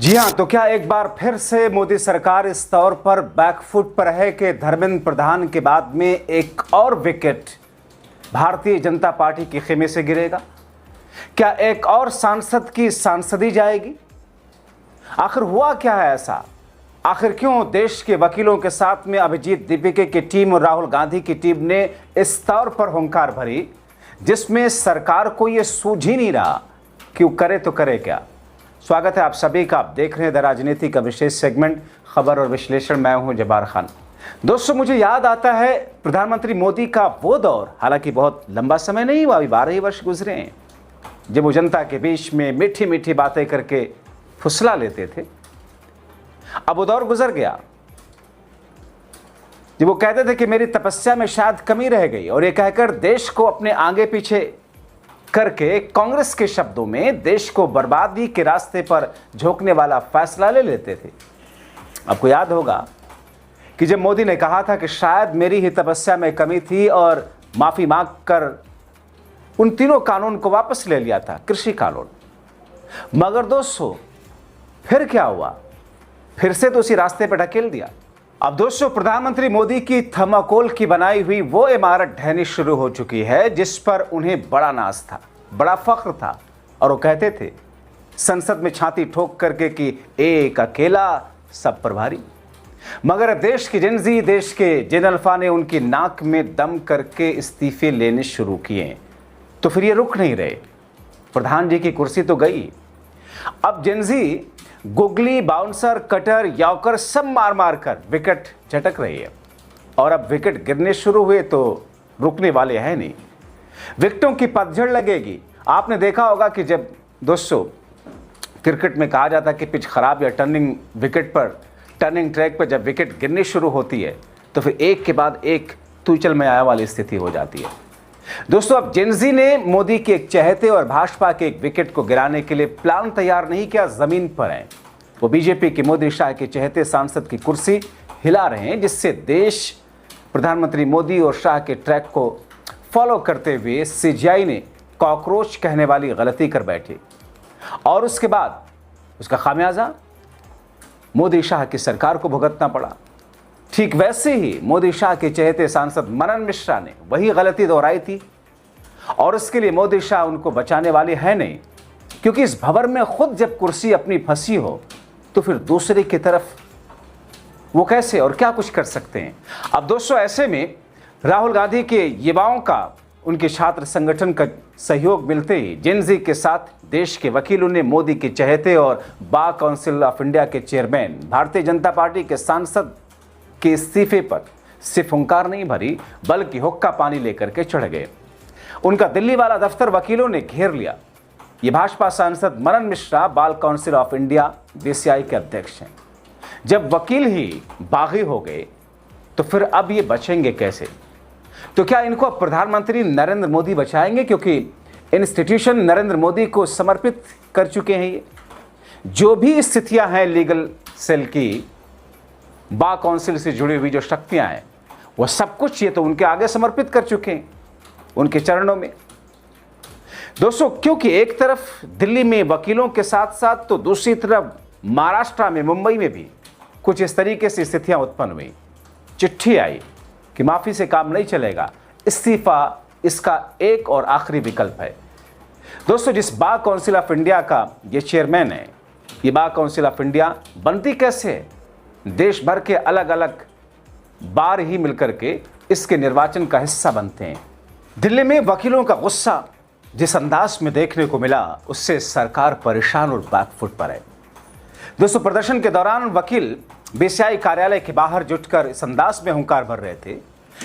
जी हां, तो क्या एक बार फिर से मोदी सरकार इस तौर पर बैकफुट पर है कि धर्मेंद्र प्रधान के बाद में एक और विकेट भारतीय जनता पार्टी के खेमे से गिरेगा? क्या एक और सांसद की सांसदी जाएगी? आखिर हुआ क्या है ऐसा? आखिर क्यों देश के वकीलों के साथ में अभिजीत दीपिके की टीम और राहुल गांधी की टीम ने इस तौर पर हुंकार भरी जिसमें सरकार को यह सूझ ही नहीं रहा कि वो करे तो करे क्या? स्वागत है आप सभी का। आप देख रहे हैं द राजनीति का विशेष सेगमेंट खबर और विश्लेषण। मैं हूं जब्बार खान। दोस्तों, मुझे याद आता है प्रधानमंत्री मोदी का वो दौर, हालांकि बहुत लंबा समय नहीं हुआ, अभी 12 ही वर्ष गुजरे हैं, जब वो जनता के बीच में मीठी मीठी बातें करके फुसला लेते थे। अब वो दौर गुजर गया जब वो कहते थे कि मेरी तपस्या में शायद कमी रह गई, और ये कहकर देश को अपने आगे पीछे करके कांग्रेस के शब्दों में देश को बर्बादी के रास्ते पर झोंकने वाला फैसला ले लेते थे। आपको याद होगा कि जब मोदी ने कहा था कि शायद मेरी ही तपस्या में कमी थी और माफी मांग कर उन तीनों कानून को वापस ले लिया था, कृषि कानून। मगर दोस्तों, फिर क्या हुआ? फिर से तो उसी रास्ते पर ढकेल दिया। अब दोस्तों, प्रधानमंत्री मोदी की थर्माकोल की बनाई हुई वो इमारत ढहनी शुरू हो चुकी है जिस पर उन्हें बड़ा नाज था, बड़ा फख्र था, और वो कहते थे संसद में छाती ठोक करके कि एक अकेला सब पर भारी। मगर देश की जिंजी, देश के जिन अल्फा ने उनकी नाक में दम करके इस्तीफे लेने शुरू किए, तो फिर ये रुक नहीं रहे। प्रधान जी की कुर्सी तो गई, अब जिंजी गुगली, बाउंसर, कटर, यॉर्कर सब मार मार कर विकेट झटक रही है। और अब विकेट गिरने शुरू हुए तो रुकने वाले हैं नहीं, विकेटों की पतझड़ लगेगी। आपने देखा होगा कि जब दोस्तों क्रिकेट में कहा जाता है कि पिच खराब या टर्निंग विकेट पर, टर्निंग ट्रैक पर जब विकेट गिरनी शुरू होती है तो फिर एक के बाद एक तुचल में आया वाली स्थिति हो जाती है। दोस्तों, अब जेनजी ने मोदी के एक चहेते और भाजपा के एक विकेट को गिराने के लिए प्लान तैयार नहीं किया, जमीन पर हैं। वो बीजेपी के मोदी शाह के चहेते सांसद की कुर्सी हिला रहे हैं, जिससे देश प्रधानमंत्री मोदी और शाह के ट्रैक को फॉलो करते हुए सीजीआई ने कॉकरोच कहने वाली गलती कर बैठी, और उसके बाद उसका खामियाजा मोदी शाह की सरकार को भुगतना पड़ा। ठीक वैसे ही मोदी शाह के चहेते सांसद मनन मिश्रा ने वही गलती दोहराई थी, और उसके लिए मोदी शाह उनको बचाने वाले हैं नहीं, क्योंकि इस भंवर में खुद जब कुर्सी अपनी फंसी हो तो फिर दूसरे की तरफ वो कैसे और क्या कुछ कर सकते हैं। अब दोस्तों, ऐसे में राहुल गांधी के युवाओं का, उनके छात्र संगठन का सहयोग मिलते ही जेनजी के साथ देश के वकीलों ने मोदी के चहेते और बार काउंसिल ऑफ इंडिया के चेयरमैन, भारतीय जनता पार्टी के सांसद के इस्तीफे पर सिर्फ हुंकार नहीं भरी, बल्कि हुक्का पानी लेकर के चढ़ गए। उनका दिल्ली वाला दफ्तर वकीलों ने घेर लिया। ये भाजपा सांसद मनन मिश्रा बाल काउंसिल ऑफ इंडिया बीसीआई के अध्यक्ष हैं। जब वकील ही बागी हो गए तो फिर अब ये बचेंगे कैसे? तो क्या इनको प्रधानमंत्री नरेंद्र मोदी बचाएंगे, क्योंकि इंस्टीट्यूशन नरेंद्र मोदी को समर्पित कर चुके हैं। ये जो भी स्थितियां हैं लीगल सेल की, बार काउंसिल से जुड़ी हुई जो शक्तियां हैं, वो सब कुछ ये तो उनके आगे समर्पित कर चुके हैं, उनके चरणों में। दोस्तों, क्योंकि एक तरफ दिल्ली में वकीलों के साथ साथ तो दूसरी तरफ महाराष्ट्र में, मुंबई में भी कुछ इस तरीके से स्थितियां उत्पन्न हुई। चिट्ठी आई कि माफी से काम नहीं चलेगा, इस्तीफा इसका एक और आखिरी विकल्प है। दोस्तों, जिस बार काउंसिल ऑफ इंडिया का ये चेयरमैन है, ये बार काउंसिल ऑफ इंडिया बनती कैसे है? देश भर के अलग अलग बार ही मिलकर के इसके निर्वाचन का हिस्सा बनते हैं। दिल्ली में वकीलों का गुस्सा जिस अंदाज में देखने को मिला, उससे सरकार परेशान और बैकफुट पर है। दोस्तों, प्रदर्शन के दौरान वकील बीसीआई कार्यालय के बाहर जुटकर इस अंदाज में हुंकार भर रहे थे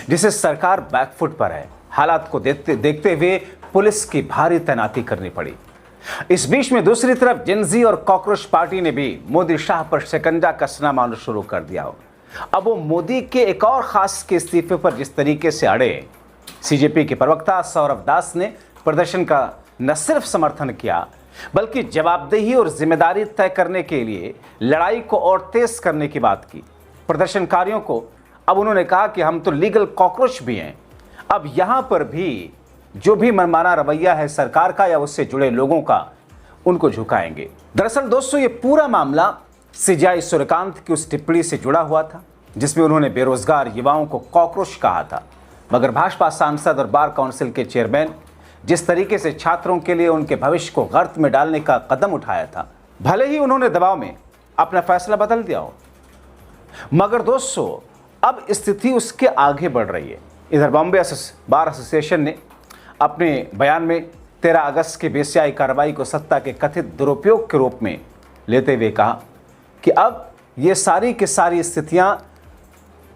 जिसे सरकार बैकफुट पर है। हालात को देखते हुए पुलिस की भारी तैनाती करनी पड़ी। इस बीच में दूसरी तरफ जेनजी और कॉकरोच पार्टी ने भी मोदी शाह पर शिकंजा कसना मानो शुरू कर दिया हो। अब वो मोदी के एक और खास के इस्तीफे पर जिस तरीके से अड़े, सीजेपी के प्रवक्ता सौरभ दास ने प्रदर्शन का न सिर्फ समर्थन किया, बल्कि जवाबदेही और जिम्मेदारी तय करने के लिए लड़ाई को और तेज करने की बात की। प्रदर्शनकारियों को अब उन्होंने कहा कि हम तो लीगल कॉकरोच भी हैं, अब यहां पर भी जो भी मनमाना रवैया है सरकार का या उससे जुड़े लोगों का, उनको झुकाएंगे। दरअसल दोस्तों, ये पूरा मामला सीजेआई सूर्यकांत की उस टिप्पणी से जुड़ा हुआ था जिसमें उन्होंने बेरोजगार युवाओं को कॉकरोच कहा था। मगर भाजपा सांसद और बार काउंसिल के चेयरमैन जिस तरीके से छात्रों के लिए उनके भविष्य को गर्त में डालने का कदम उठाया था, भले ही उन्होंने दबाव में अपना फैसला बदल दिया हो, मगर दोस्तों अब स्थिति उसके आगे बढ़ रही है। इधर बॉम्बे बार एसोसिएशन ने अपने बयान में 13 अगस्त की बीसीआई कार्रवाई को सत्ता के कथित दुरुपयोग के रूप में लेते हुए कहा कि अब ये सारी की सारी स्थितियां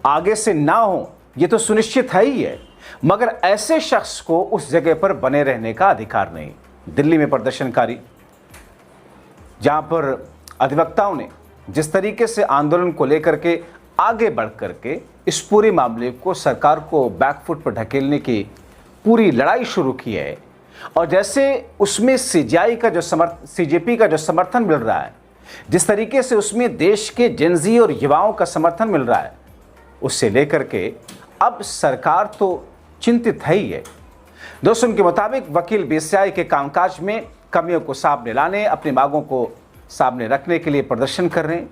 आगे से ना हो, ये तो सुनिश्चित है ही है, मगर ऐसे शख्स को उस जगह पर बने रहने का अधिकार नहीं। दिल्ली में प्रदर्शनकारी, जहां पर अधिवक्ताओं ने जिस तरीके से आंदोलन को लेकर के आगे बढ़ करके इस पूरे मामले को सरकार को बैकफुट पर ढकेलने की पूरी लड़ाई शुरू की है, और जैसे उसमें सीजेआई का जो सीजेपी का जो समर्थन मिल रहा है, जिस तरीके से उसमें देश के जेनजी और युवाओं का समर्थन मिल रहा है, उससे लेकर के अब सरकार तो चिंतित है ही है। दोस्तों, उनके मुताबिक वकील बीसीआई के कामकाज में कमियों को सामने लाने, अपनी मांगों को सामने रखने के लिए प्रदर्शन कर रहे हैं।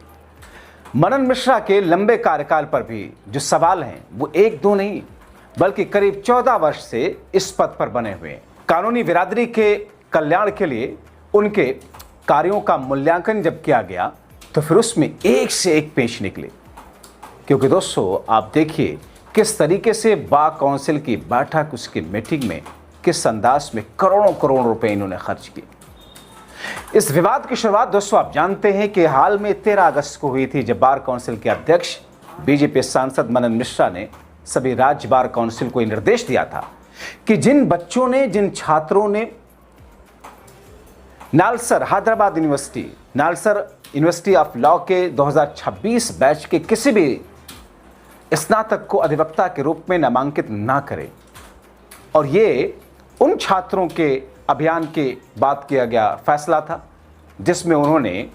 मनन मिश्रा के लंबे कार्यकाल पर भी जो सवाल हैं वो एक दो नहीं बल्कि करीब 14 वर्ष से इस पद पर बने हुए हैं। कानूनी बिरादरी के कल्याण के लिए उनके कार्यों का मूल्यांकन जब किया गया तो फिर उसमें एक से एक पेश निकले। क्योंकि दोस्तों आप देखिए किस तरीके से बार काउंसिल की बैठक, उसकी मीटिंग में किस अंदाज में करोड़ों रुपए इन्होंने खर्च किए। इस विवाद की शुरुआत दोस्तों आप जानते हैं कि हाल में 13 अगस्त को हुई थी, जब बार काउंसिल के अध्यक्ष बीजेपी सांसद मनन मिश्रा ने सभी राज्य बार काउंसिल को निर्देश दिया था कि जिन छात्रों ने NALSAR Hyderabad university, NALSAR university of law के 2026 बैच के किसी भी स्नातक को अधिवक्ता के रूप में नामांकित ना करें। और ये उन छात्रों के अभियान के बाद किया गया फैसला था जिसमें उन्होंने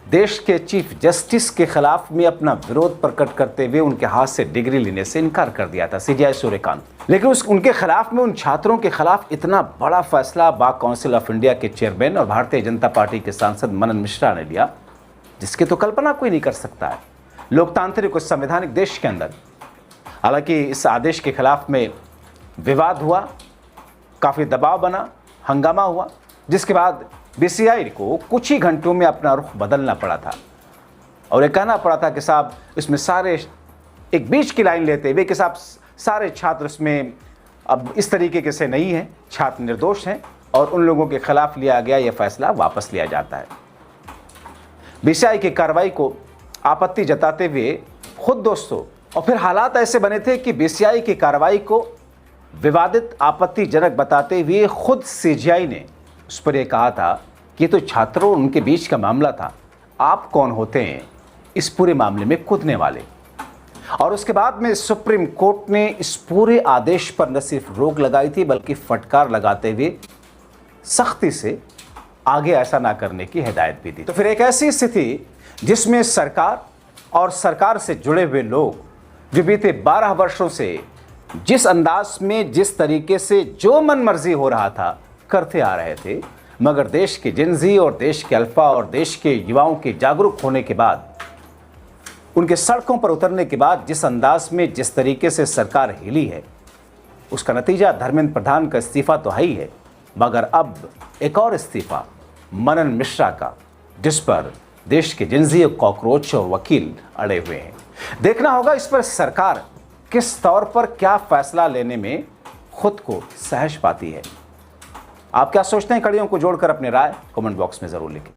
देश के चीफ जस्टिस के खिलाफ में अपना विरोध प्रकट करते हुए उनके हाथ से डिग्री लेने से इनकार कर दिया था सीजेआई सूर्यकांत। लेकिन उनके खिलाफ में, उन छात्रों के खिलाफ इतना बड़ा फैसला बार काउंसिल ऑफ इंडिया के चेयरमैन और भारतीय जनता पार्टी के सांसद मनन मिश्रा ने लिया, जिसकी तो कल्पना कोई नहीं कर सकता है लोकतांत्रिक और संवैधानिक देश के अंदर। हालांकि इस आदेश के खिलाफ में विवाद हुआ, काफ़ी दबाव बना, हंगामा हुआ, जिसके बाद बीसीआई को कुछ ही घंटों में अपना रुख बदलना पड़ा था और ये कहना पड़ा था कि साहब इसमें सारे एक बीच की लाइन लेते हुए कि साहब सारे छात्र इसमें अब इस तरीके से नहीं हैं, छात्र निर्दोष हैं और उन लोगों के खिलाफ लिया गया यह फैसला वापस लिया जाता है। बीसीआई की कार्रवाई को आपत्ति जताते हुए खुद दोस्तों, और फिर हालात ऐसे बने थे कि बीसीआई की कार्रवाई को विवादित, आपत्तिजनक बताते हुए खुद सीजेआई ने उस पर यह कहा था कि तो छात्रों उनके बीच का मामला था, आप कौन होते हैं इस पूरे मामले में कूदने वाले। और उसके बाद में सुप्रीम कोर्ट ने इस पूरे आदेश पर न सिर्फ रोक लगाई थी बल्कि फटकार लगाते हुए सख्ती से आगे ऐसा ना करने की हिदायत भी दी। तो फिर एक ऐसी स्थिति जिसमें सरकार और सरकार से जुड़े हुए लोग जो बीते 12 वर्षों से जिस अंदाज में, जिस तरीके से जो मन मर्जी हो रहा था करते आ रहे थे, मगर देश के जिनजी और देश के अल्फा और देश के युवाओं के जागरूक होने के बाद, उनके सड़कों पर उतरने के बाद जिस अंदाज में, जिस तरीके से सरकार हिली है, उसका नतीजा धर्मेंद्र प्रधान का इस्तीफा तो है ही है, मगर अब एक और इस्तीफा मनन मिश्रा का, जिस पर देश के जिनजी, कॉकरोच और वकील अड़े हुए हैं। देखना होगा इस पर सरकार किस तौर पर क्या फैसला लेने में खुद को सहज पाती है। आप क्या सोचते हैं? कड़ियों को जोड़कर अपनी राय कमेंट बॉक्स में जरूर लिखें।